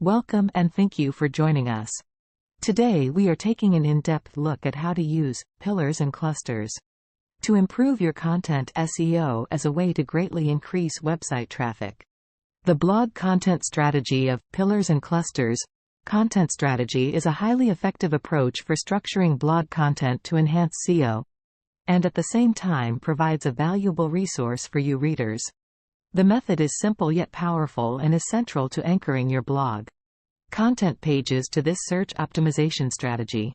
Welcome and thank you for joining us. Today we are taking an in-depth look at how to use pillars and clusters to improve your content SEO as a way to greatly increase website traffic. The blog content strategy of pillars and clusters content strategy is a highly effective approach for structuring blog content to enhance SEO, and at the same time provides a valuable resource for you readers. The method is simple yet powerful and is central to anchoring your blog content pages to this search optimization strategy.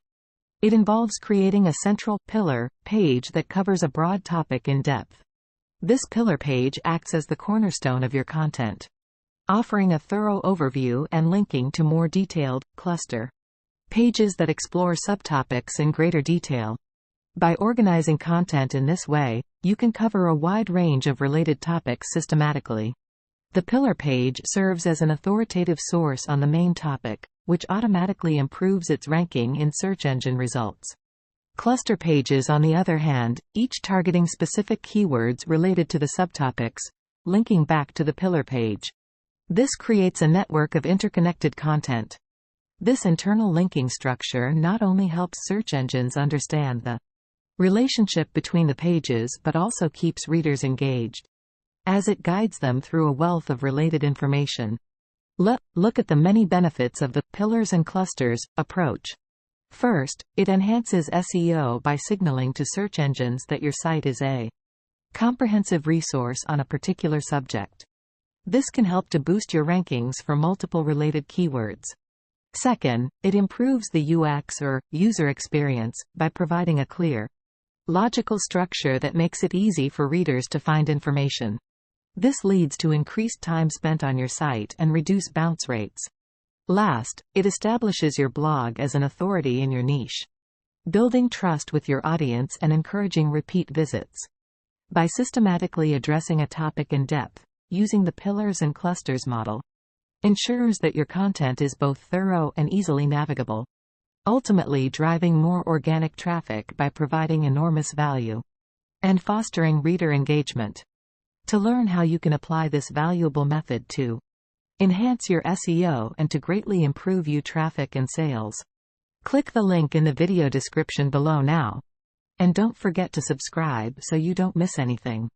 It involves creating a central pillar page that covers a broad topic in depth. This pillar page acts as the cornerstone of your content, offering a thorough overview and linking to more detailed cluster pages that explore subtopics in greater detail. By organizing content in this way, you can cover a wide range of related topics systematically. The pillar page serves as an authoritative source on the main topic, which automatically improves its ranking in search engine results. Cluster pages, on the other hand, each targeting specific keywords related to the subtopics, linking back to the pillar page. This creates a network of interconnected content. This internal linking structure not only helps search engines understand the relationship between the pages but also keeps readers engaged, as it guides them through a wealth of related information. Look at the many benefits of the pillars and clusters approach. First, it enhances SEO by signaling to search engines that your site is a comprehensive resource on a particular subject. This can help to boost your rankings for multiple related keywords. Second, it improves the UX or user experience by providing a clear, logical structure that makes it easy for readers to find information. This leads to increased time spent on your site and reduced bounce rates. Last, it establishes your blog as an authority in your niche, building trust with your audience and encouraging repeat visits. By systematically addressing a topic in depth, using the pillars and clusters model ensures that your content is both thorough and easily navigable, ultimately driving more organic traffic by providing enormous value and fostering reader engagement. To learn how you can apply this valuable method to enhance your SEO and to greatly improve your traffic and sales, click the link in the video description below now. And don't forget to subscribe so you don't miss anything.